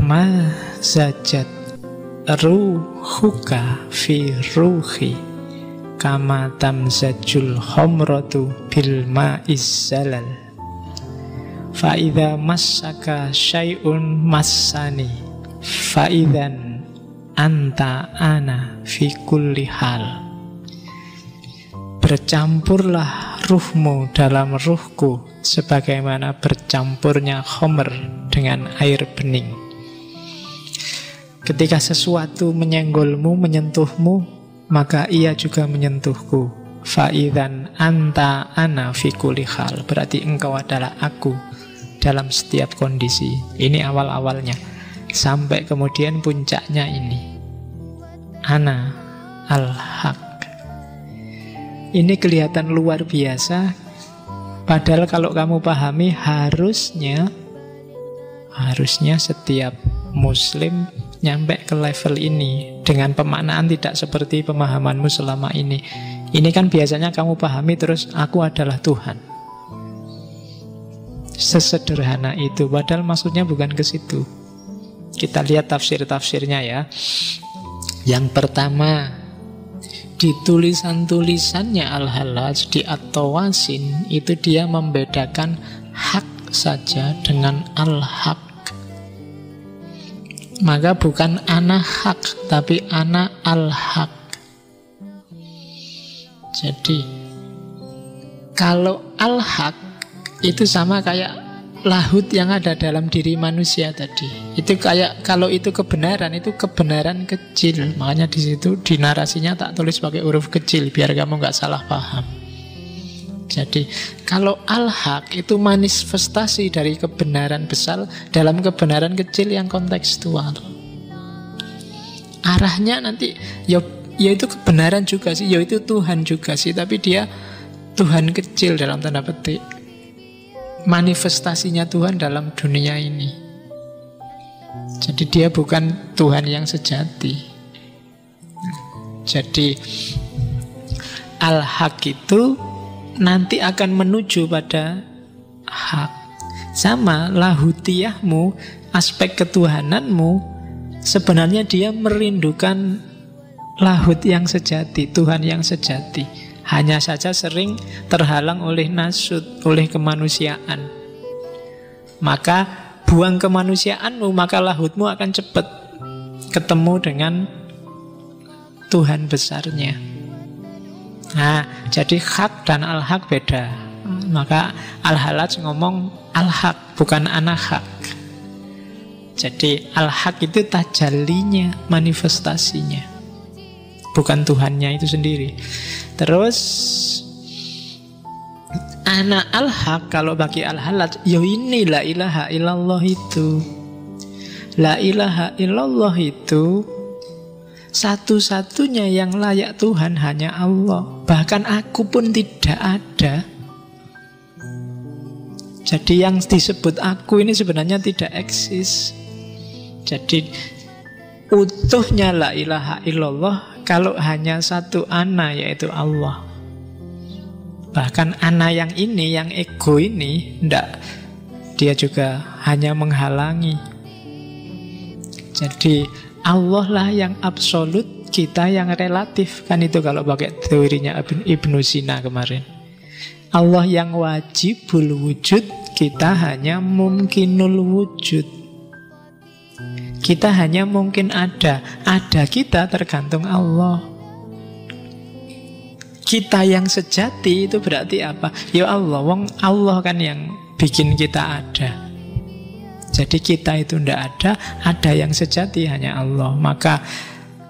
ma zajat ruhuka fi ruhi kama tamzajul khomratu bil ma'iz zalal fa idza massaka syai'un massani fa idzan anta ana fi kulli hal. Bercampurlah ruhmu dalam ruhku sebagaimana bercampurnya khomer dengan air bening. Ketika sesuatu menyenggolmu, menyentuhmu, maka ia juga menyentuhku. Fa'idzan anta ana fi kulli hal. Berarti engkau adalah aku dalam setiap kondisi. Ini awal-awalnya. Sampai kemudian puncaknya ini. Ana al-haq. Ini kelihatan luar biasa. Padahal kalau kamu pahami, harusnya setiap muslim nyampe ke level ini dengan pemaknaan tidak seperti pemahamanmu selama ini. Ini kan biasanya kamu pahami terus aku adalah Tuhan. Sesederhana itu, padahal maksudnya bukan ke situ. Kita lihat tafsir-tafsirnya ya. Yang pertama, di tulisan-tulisannya Al-Hallaj, di At-Tawasin, itu dia membedakan hak saja dengan al-haq. Maka bukan ana hak, tapi ana al-haq. Jadi kalau al-haq itu sama kayak lahut yang ada dalam diri manusia tadi. Itu kayak kalau itu kebenaran kecil. Makanya di situ di narasinya tak tulis pakai huruf kecil biar kamu nggak salah paham. Jadi kalau al-haq itu manifestasi dari kebenaran besar dalam kebenaran kecil yang kontekstual. Arahnya nanti ya itu kebenaran juga sih, ya itu Tuhan juga sih, tapi dia Tuhan kecil dalam tanda petik. Manifestasinya Tuhan dalam dunia ini. Jadi dia bukan Tuhan yang sejati. Jadi al-haq itu nanti akan menuju pada hak. Sama lahutiyahmu, aspek ketuhananmu, sebenarnya dia merindukan lahut yang sejati, Tuhan yang sejati. Hanya saja sering terhalang oleh nasut, oleh kemanusiaan. Maka buang kemanusiaanmu, maka lahutmu akan cepat ketemu dengan Tuhan besarnya. Nah, jadi hak dan al-haq beda. Maka Al-Hallaj ngomong al-haq, bukan ana-haq. Jadi al-haq itu tajallinya, manifestasinya, bukan Tuhannya itu sendiri. Terus ana al-haq kalau bagi Al-Hallaj, ya ini la ilaha illallah itu. La ilaha illallah itu satu-satunya yang layak Tuhan hanya Allah. Bahkan aku pun tidak ada. Jadi yang disebut aku ini sebenarnya tidak eksis. Jadi utuhnya la ilaha illallah kalau hanya satu ana, yaitu Allah. Bahkan ana yang ini, yang ego ini, enggak, dia juga hanya menghalangi. Jadi Allah lah yang absolut, kita yang relatif. Kan itu kalau pakai teorinya Ibnu Sina kemarin. Allah yang wajibul wujud, kita hanya mungkinul wujud. Kita hanya mungkin ada. Ada kita tergantung Allah. Kita yang sejati itu berarti apa? Ya Allah, wong Allah kan yang bikin kita ada. Jadi kita itu tidak ada yang sejati hanya Allah. Maka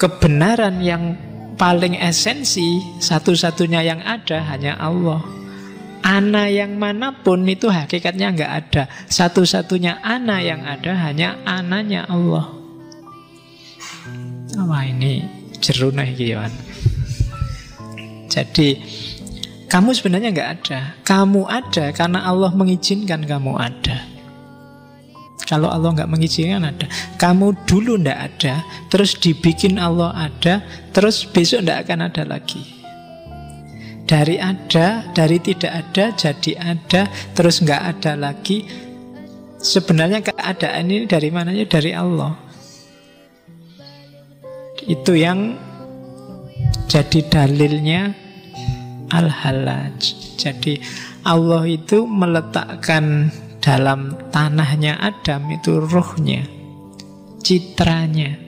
kebenaran yang paling esensi, satu-satunya yang ada hanya Allah. Ana yang manapun itu hakikatnya nggak ada. Satu-satunya ana yang ada hanya ananya Allah. Wah, ini jerunah kian. Jadi kamu sebenarnya nggak ada. Kamu ada karena Allah mengizinkan kamu ada. Kalau Allah nggak mengizinkan ada. Kamu dulu nggak ada, terus dibikin Allah ada, terus besok nggak akan ada lagi. Dari ada, dari tidak ada jadi ada, terus nggak ada lagi. Sebenarnya keadaan ini dari mananya? Dari Allah. Itu yang jadi dalilnya Al-Hallaj. Jadi Allah itu meletakkan dalam tanahnya Adam itu ruhnya, citranya.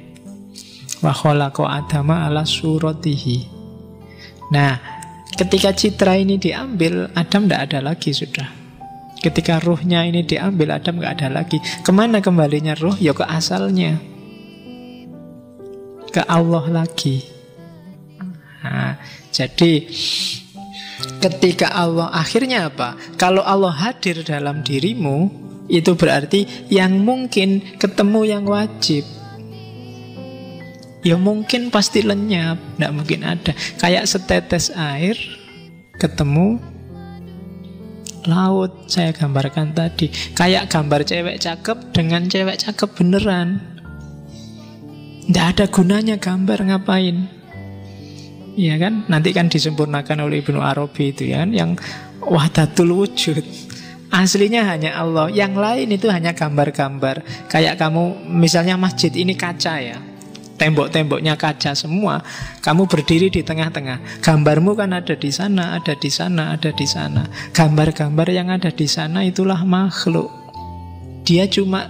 Wa khalaqa Adama ala suratihi. Nah, ketika citra ini diambil, Adam tidak ada lagi sudah. Ketika ruhnya ini diambil, Adam tidak ada lagi. Kemana kembalinya ruh? Ya ke asalnya, ke Allah lagi. Nah, jadi ketika Allah akhirnya apa? Kalau Allah hadir dalam dirimu, itu berarti yang mungkin ketemu yang wajib. Ya mungkin pasti lenyap, tidak mungkin ada. Kayak setetes air ketemu laut, saya gambarkan tadi. Kayak gambar cewek cakep dengan cewek cakep beneran. Tidak ada gunanya gambar, ngapain? Iya kan? Nanti kan disempurnakan oleh Ibnu Arabi itu ya kan? Yang wahdatul wujud. Aslinya hanya Allah. Yang lain itu hanya gambar-gambar. Kayak kamu, misalnya masjid ini kaca ya, tembok-temboknya kaca semua. Kamu berdiri di tengah-tengah. Gambarmu kan ada di sana, ada di sana, ada di sana. Gambar-gambar yang ada di sana itulah makhluk. Dia cuma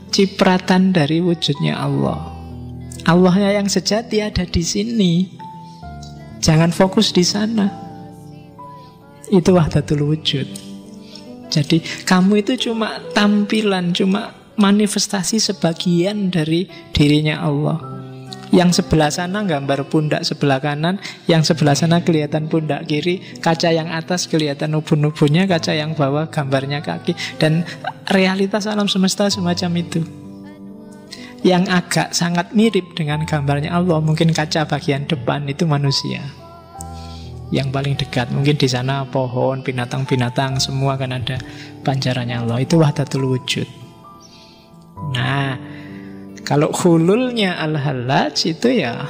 cipratan dari wujudnya Allah. Allahnya yang sejati ada di sini. Jangan fokus di sana. Itu wahdatul wujud. Jadi kamu itu cuma tampilan, cuma manifestasi sebagian dari dirinya Allah. Yang sebelah sana gambar pundak sebelah kanan, yang sebelah sana kelihatan pundak kiri, kaca yang atas kelihatan ubun-ubunnya, kaca yang bawah gambarnya kaki. Dan realitas alam semesta semacam itu. Yang agak sangat mirip dengan gambarnya Allah, mungkin kaca bagian depan itu manusia yang paling dekat. Mungkin di sana pohon, binatang-binatang semua kan ada pancarannya Allah. Itu wahdatul wujud. Nah, kalau hululnya Al-Hallaj itu ya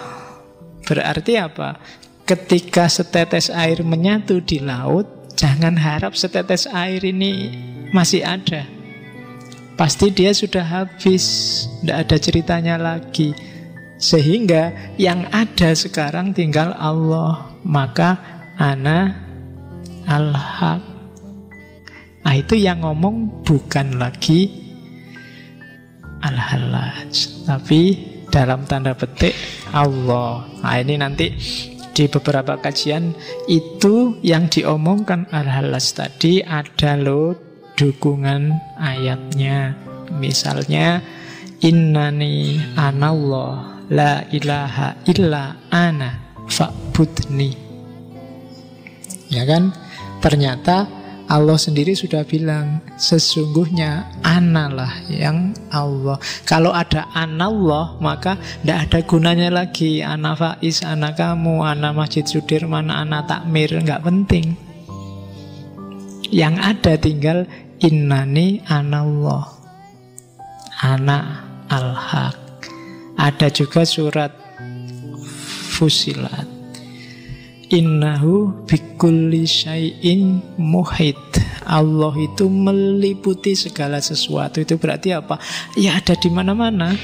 berarti apa? Ketika setetes air menyatu di laut, jangan harap setetes air ini masih ada. Pasti dia sudah habis, tidak ada ceritanya lagi. Sehingga yang ada sekarang tinggal Allah. Maka ana al-haq. Nah itu yang ngomong bukan lagi Al-Hallaj, tapi dalam tanda petik Allah. Nah ini nanti di beberapa kajian itu yang diomongkan Al-Hallaj tadi ada loh dukungan ayatnya. Misalnya innani anallah la ilaha illa ana fa'budni. Ya kan? Ternyata Allah sendiri sudah bilang sesungguhnya analah yang Allah. Kalau ada anallah maka tidak ada gunanya lagi ana Faiz, ana kamu, ana Masjid Sudirman, ana Takmir, nggak penting. Yang ada tinggal innani anallah, ana al-haq. Ada juga surat Fusilat, innahu bikulli syai'in muhit. Allah itu meliputi segala sesuatu. Itu berarti apa? Ya ada di mana-mana.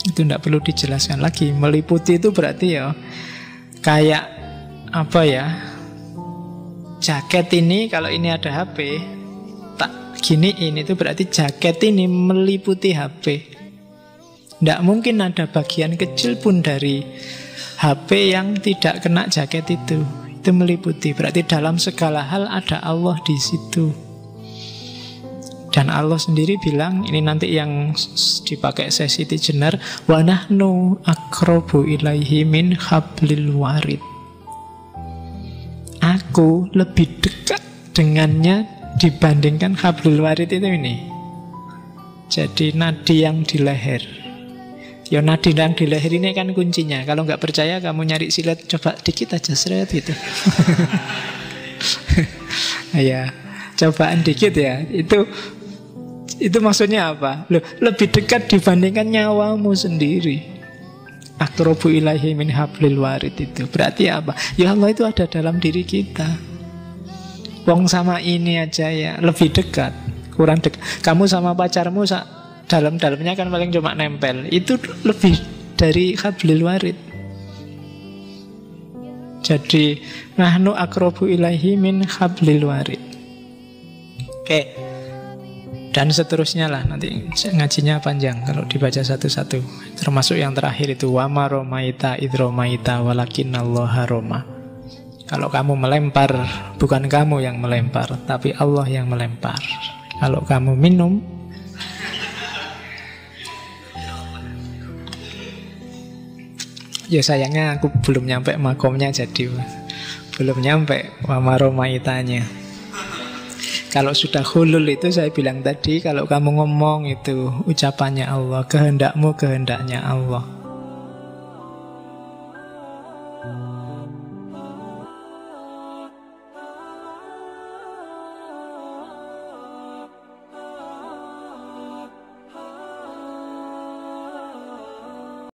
Itu tidak perlu dijelaskan lagi. Meliputi itu berarti ya kayak apa ya? Jaket ini, kalau ini ada HP, tak giniin, itu berarti jaket ini meliputi HP. Tidak mungkin ada bagian kecil pun dari HP yang tidak kena jaket itu. Itu meliputi. Berarti dalam segala hal ada Allah di situ. Dan Allah sendiri bilang, ini nanti yang dipakai sesi Tijenar, wa nahnu aqrabu ilaihi min hablil warid. Aku lebih dekat dengannya dibandingkan hablul warid itu ini. Jadi nadi yang di leher. Ya nadi yang di leher ini kan kuncinya. Kalau nggak percaya kamu nyari silet, coba dikit aja seret gitu. Ya, cobaan dikit ya. Itu maksudnya apa? Loh, lebih dekat dibandingkan nyawamu sendiri. Aqrabu ilaihi min hablil warid itu berarti apa? Ya Allah itu ada dalam diri kita. Wong sama ini aja ya lebih dekat. kurang dekat. Kamu sama pacarmu dalam-dalamnya kan paling cuma nempel. Itu lebih dari hablil warid. Jadi nahnu aqrabu ilaihi min hablil warid. Oke. Dan seterusnya lah, nanti ngajinya panjang kalau dibaca satu-satu. Termasuk yang terakhir itu wama romaita idromaita walakinnallaha roma. Kalau kamu melempar, bukan kamu yang melempar, tapi Allah yang melempar. Kalau kamu minum, ya sayangnya aku belum nyampe makomnya, jadi belum nyampe wamaromaitanya. Kalau sudah hulul itu saya bilang tadi, kalau kamu ngomong itu ucapannya Allah, kehendakmu kehendaknya Allah.